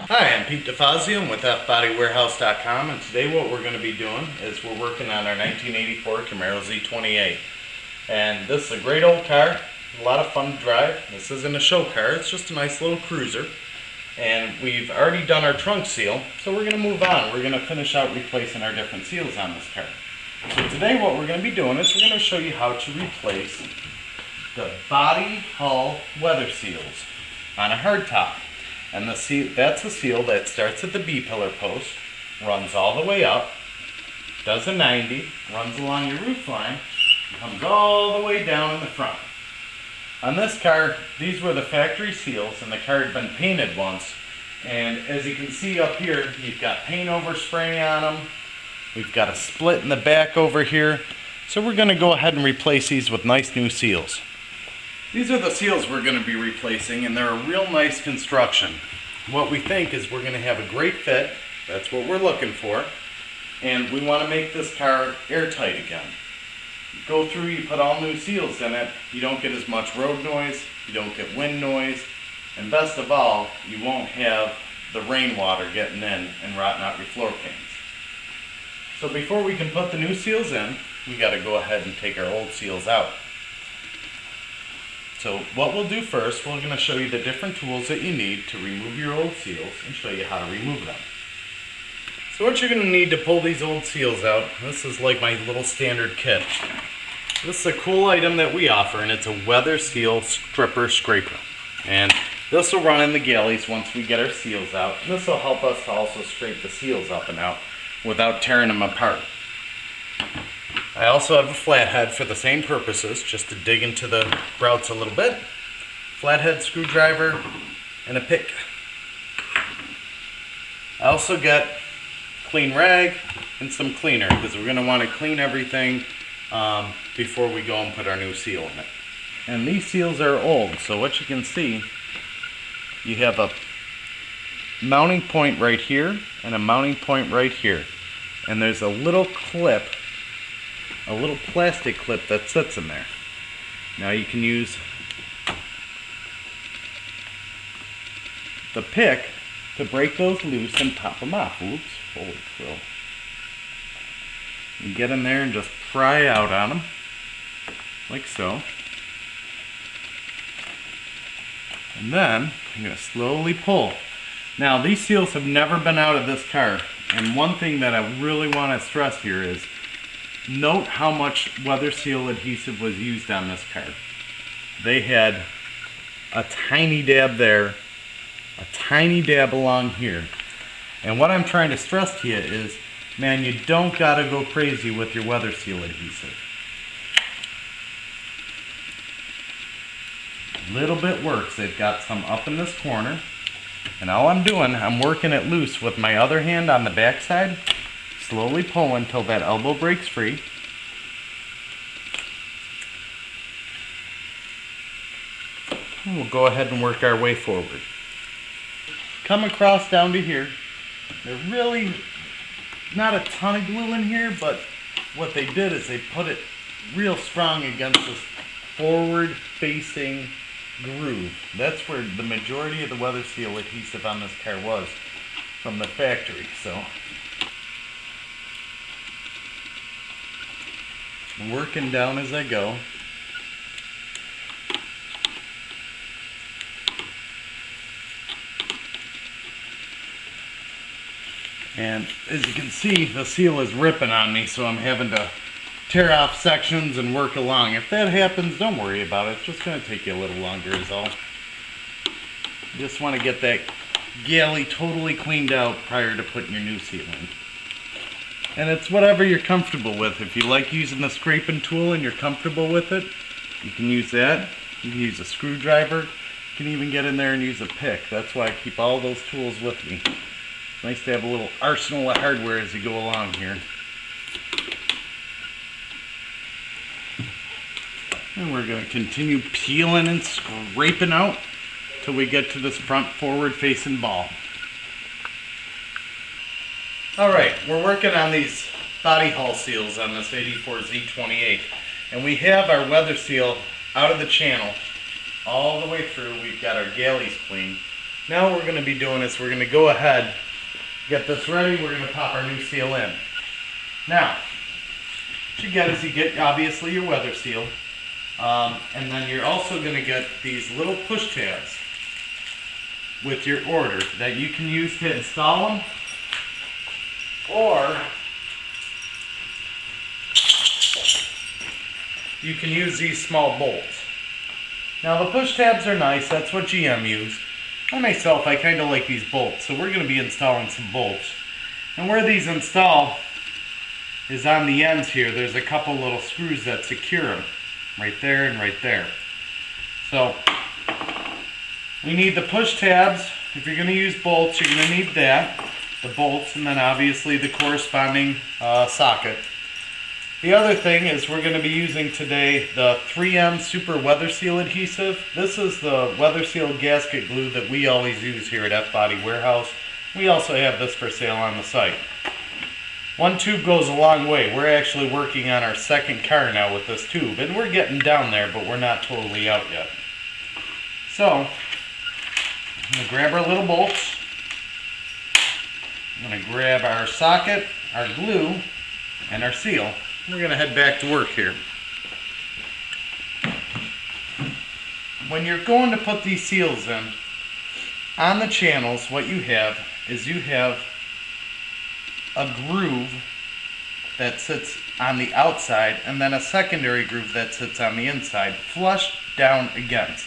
Hi, I'm Pete DeFazio. I'm with FBodyWarehouse.com, and today what we're going to be doing is we're working on our 1984 Camaro Z28. And this is a great old car, a lot of fun to drive. This isn't a show car, it's just a nice little cruiser. And we've already done our trunk seal, so we're going to move on. We're going to finish out replacing our different seals on this car. So today what we're going to be doing is we're going to show you how to replace the body hull weather seals on a hardtop. And that's a seal that starts at the B-pillar post, runs all the way up, does a 90, runs along your roof line, comes all the way down in the front. On this car, these were the factory seals, and the car had been painted once. And as you can see up here, you've got paint overspray on them. We've got a split in the back over here. So we're going to go ahead and replace these with nice new seals. These are the seals we're going to be replacing, and they're a real nice construction. What we think is we're going to have a great fit. That's what we're looking for. And we want to make this car airtight again. You go through, you put all new seals in it, you don't get as much road noise, you don't get wind noise, and best of all, you won't have the rainwater getting in and rotting out your floor pans. So before we can put the new seals in, we got to go ahead and take our old seals out. So what we'll do first, we're going to show you the different tools that you need to remove your old seals and show you how to remove them. So what you're going to need to pull these old seals out, this is like my little standard kit. This is a cool item that we offer, and it's a Weatherseal stripper scraper. And this will run in the galleys once we get our seals out. And this will help us to also scrape the seals up and out without tearing them apart. I also have a flathead for the same purposes, just to dig into the grouts a little bit. Flathead screwdriver and a pick. I also got clean rag and some cleaner, because we're going to want to clean everything before we go and put our new seal in it. And these seals are old, so what you can see, you have a mounting point right here and a mounting point right here. And there's a little clip, a little plastic clip that sits in there. Now you can use the pick to break those loose and pop them off. Oops, holy crow. You get in there and just pry out on them, like so. And then I'm going to slowly pull. Now these seals have never been out of this car, and one thing that I really want to stress here is note how much Weatherseal adhesive was used on this car. They had a tiny dab there, a tiny dab along here. And what I'm trying to stress to you is, man, you don't gotta go crazy with your Weatherseal adhesive. Little bit works. They've got some up in this corner. And all I'm doing, I'm working it loose with my other hand on the back side. Slowly pull until that elbow breaks free. And we'll go ahead and work our way forward. Come across down to here. There's really not a ton of glue in here, but what they did is they put it real strong against this forward facing groove. That's where the majority of the Weatherseal adhesive on this car was from the factory. So working down as I go. And as you can see, the seal is ripping on me, so I'm having to tear off sections and work along. If that happens, don't worry about it. It's just going to take you a little longer is all. You just want to get that galley totally cleaned out prior to putting your new seal in. And it's whatever you're comfortable with. If you like using the scraping tool and you're comfortable with it, you can use that. You can use a screwdriver. You can even get in there and use a pick. That's why I keep all those tools with me. It's nice to have a little arsenal of hardware as you go along here. And we're going to continue peeling and scraping out till we get to this front forward facing ball. Alright, we're working on these body hull seals on this 84 Z28. And we have our Weatherseal out of the channel all the way through. We've got our galleys clean. Now what we're going to be doing is we're going to go ahead, get this ready, we're going to pop our new seal in. Now, what you get is you get obviously your Weatherseal, and then you're also going to get these little push tabs with your order that you can use to install them, or you can use these small bolts. Now the push tabs are nice, that's what GM used. I myself, I kind of like these bolts, so we're going to be installing some bolts. And where these install is on the ends here. There's a couple little screws that secure them, right there and right there. So we need the push tabs. If you're going to use bolts, you're going to need that, the bolts, and then obviously the corresponding socket. The other thing is we're going to be using today the 3M Super Weatherseal adhesive. This is the Weatherseal gasket glue that we always use here at F-Body Warehouse. We also have this for sale on the site. One tube goes a long way. We're actually working on our second car now with this tube, and we're getting down there, but we're not totally out yet. So, I'm going to grab our little bolts. I'm going to grab our socket, our glue, and our seal. We're going to head back to work here. When you're going to put these seals in, on the channels, what you have is you have a groove that sits on the outside and then a secondary groove that sits on the inside, flush down against.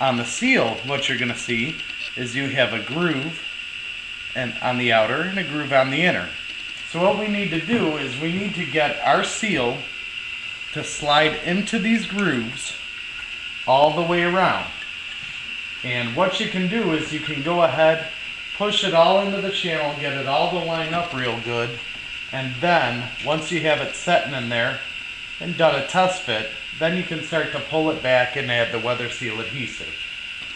On the seal, what you're going to see is you have a groove and on the outer and a groove on the inner. So what we need to do is we need to get our seal to slide into these grooves all the way around. And what you can do is you can go ahead, push it all into the channel, get it all to line up real good, and then once you have it setting in there and done a test fit, then you can start to pull it back and add the Weatherseal adhesive.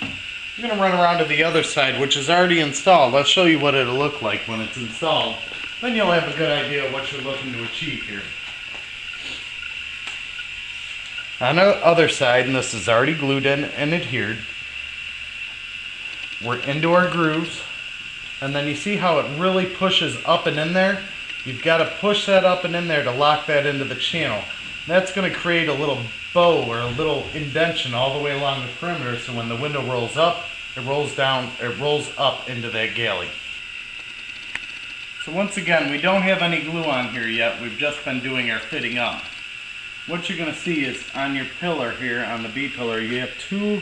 I'm going to run around to the other side, which is already installed. I'll show you what it'll look like when it's installed. Then you'll have a good idea of what you're looking to achieve here. On the other side, and this is already glued in and adhered, we're into our grooves, and then you see how it really pushes up and in there? You've got to push that up and in there to lock that into the channel. That's going to create a little bow or a little indentation all the way along the perimeter, so when the window rolls up, it rolls down, it rolls up into that galley. So once again, we don't have any glue on here yet. We've just been doing our fitting up. What you're going to see is on your pillar here, on the B pillar, you have two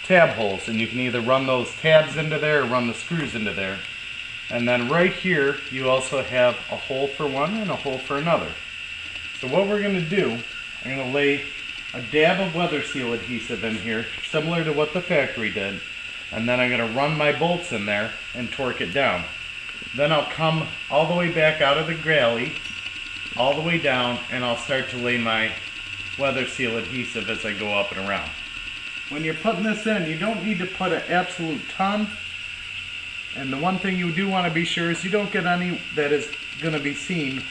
tab holes, and you can either run those tabs into there or run the screws into there. And then right here, you also have a hole for one and a hole for another. So what we're going to do, I'm going to lay a dab of Weatherseal adhesive in here, similar to what the factory did, and then I'm going to run my bolts in there and torque it down. Then I'll come all the way back out of the galley, all the way down, and I'll start to lay my Weatherseal adhesive as I go up and around. When you're putting this in, you don't need to put an absolute ton. And the one thing you do want to be sure is you don't get any that is going to be seen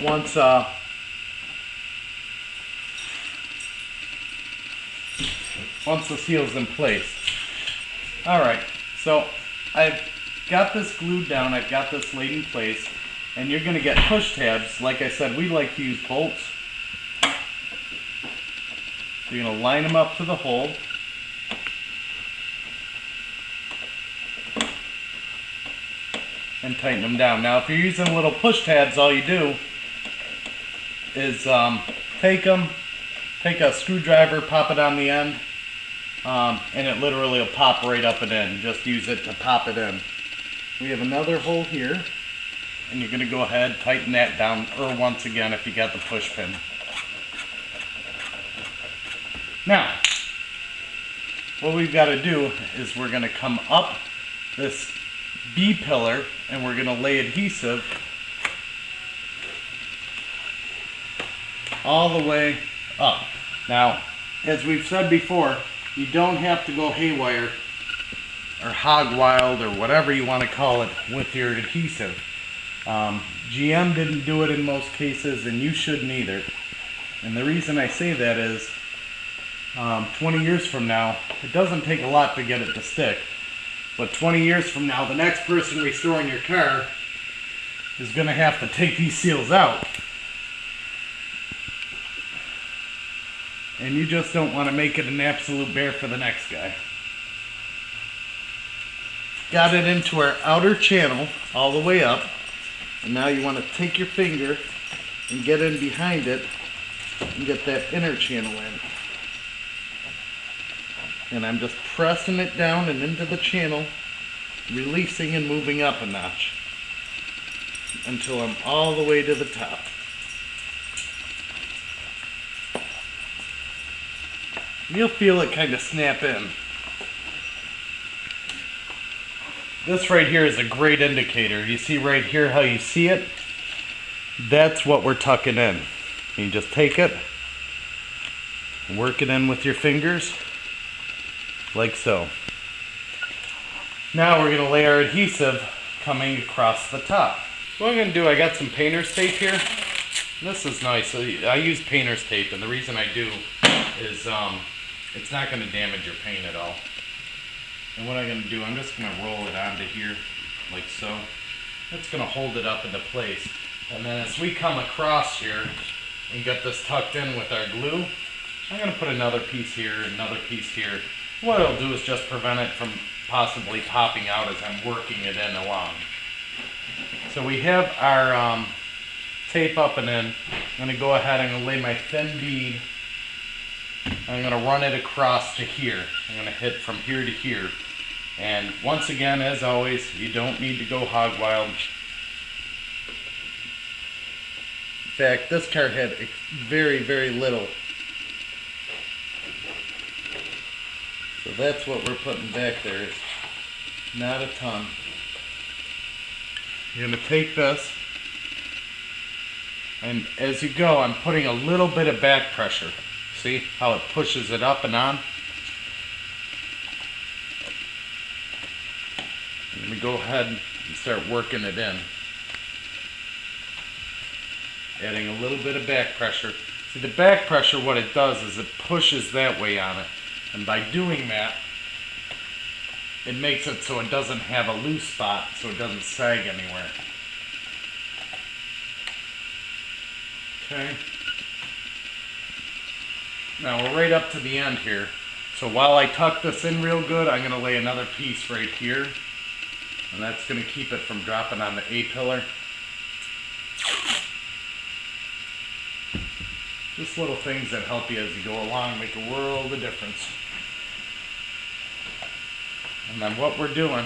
once the seal's in place. Alright, so I've got this glued down, I've got this laid in place, and you're going to get push tabs. Like I said, we like to use bolts. So you're going to line them up to the hole. And tighten them down. Now if you're using little push tabs, all you do is take a screwdriver, pop it on the end, and it literally will pop right up and in. Just use it to pop it in. We have another hole here, and you're going to go ahead, tighten that down, or once again if you got the push pin. Now, what we've got to do is we're going to come up this B pillar and we're going to lay adhesive all the way up. Now, as we've said before, you don't have to go haywire or hog wild or whatever you want to call it with your adhesive. GM didn't do it in most cases, and you shouldn't either. And the reason I say that is 20 years from now, it doesn't take a lot to get it to stick. But 20 years from now, the next person restoring your car is going to have to take these seals out. And you just don't want to make it an absolute bear for the next guy. Got it into our outer channel all the way up. And now you want to take your finger and get in behind it and get that inner channel in. And I'm just pressing it down and into the channel, releasing and moving up a notch until I'm all the way to the top. You'll feel it kind of snap in. This right here is a great indicator. You see right here how you see it? That's what we're tucking in. You just take it, work it in with your fingers, like so. Now we're going to lay our adhesive coming across the top. What I'm going to do, I got some painter's tape here. This is nice. I use painter's tape, and the reason I do is it's not going to damage your paint at all. And what I'm going to do, I'm just going to roll it onto here, like so. That's going to hold it up into place. And then as we come across here and get this tucked in with our glue, I'm going to put another piece here, another piece here. What it'll do is just prevent it from possibly popping out as I'm working it in along. So we have our tape up and in. I'm going to go ahead and lay my thin bead. I'm going to run it across to here. I'm going to hit from here to here. And once again, as always, you don't need to go hog wild. In fact, this car had very, very little. So that's what we're putting back there. It's not a ton. You're going to take this, and as you go, I'm putting a little bit of back pressure. See how it pushes it up and on? Let me go ahead and start working it in. Adding a little bit of back pressure. See, the back pressure, what it does is it pushes that way on it. And by doing that, it makes it so it doesn't have a loose spot, so it doesn't sag anywhere. Okay. Now we're right up to the end here. So while I tuck this in real good, I'm going to lay another piece right here. And that's going to keep it from dropping on the A-pillar. Just little things that help you as you go along make a world of difference. And then what we're doing,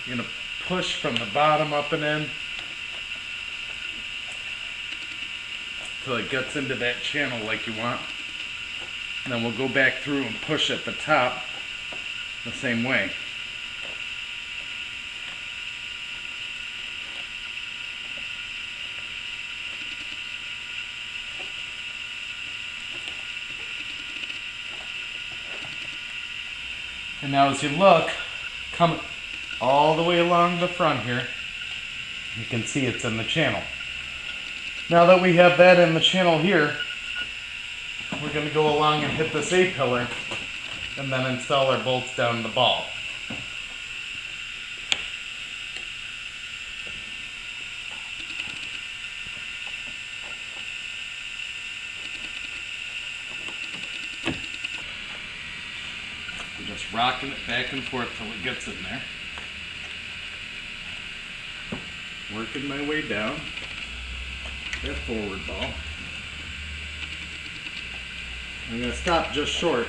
you're going to push from the bottom up and in till it gets into that channel like you want. And then we'll go back through and push at the top the same way. And now as you look, come all the way along the front here, you can see it's in the channel. Now that we have that in the channel here, we're going to go along and hit this A-pillar and then install our bolts down the ball. Just rocking it back and forth till it gets in there. Working my way down that forward ball. I'm going to stop just short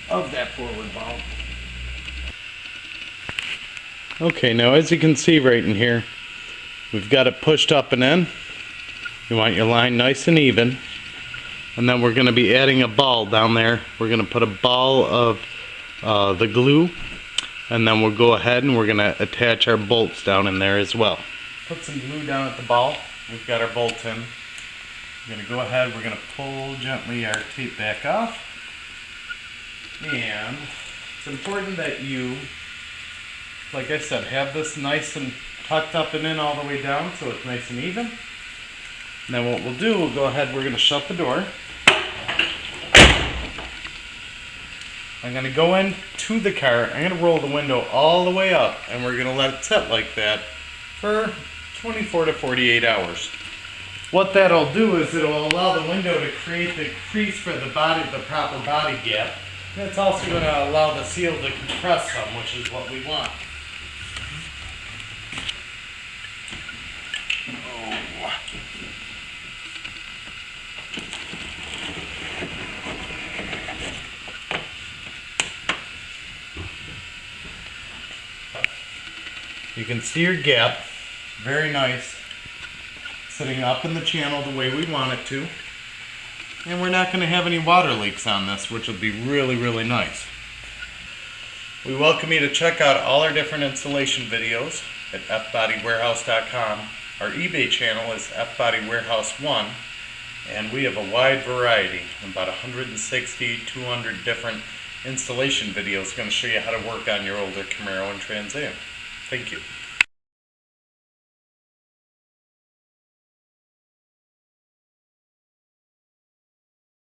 of that forward ball. Okay, now as you can see right in here, we've got it pushed up and in. You want your line nice and even. And then we're going to be adding a ball down there. We're going to put a ball of the glue, and then we'll go ahead and we're going to attach our bolts down in there as well. Put some glue down at the ball. We've got our bolts in. We're going to go ahead, we're going to pull gently our tape back off. And it's important that you, like I said, have this nice and tucked up and in all the way down so it's nice and even. And then what we'll do, we'll go ahead, we're going to shut the door. I'm going to go into the car, I'm going to roll the window all the way up, and we're going to let it sit like that for 24 to 48 hours. What that'll do is it'll allow the window to create the crease for the body, the proper body gap. And it's also going to allow the seal to compress some, which is what we want. You can see your gap, very nice, sitting up in the channel the way we want it to. And we're not going to have any water leaks on this, which will be really, really nice. We welcome you to check out all our different installation videos at fbodywarehouse.com. Our eBay channel is fbodywarehouse1, and we have a wide variety, about 160, 200 different installation videos going to show you how to work on your older Camaro and Trans Am. Thank you.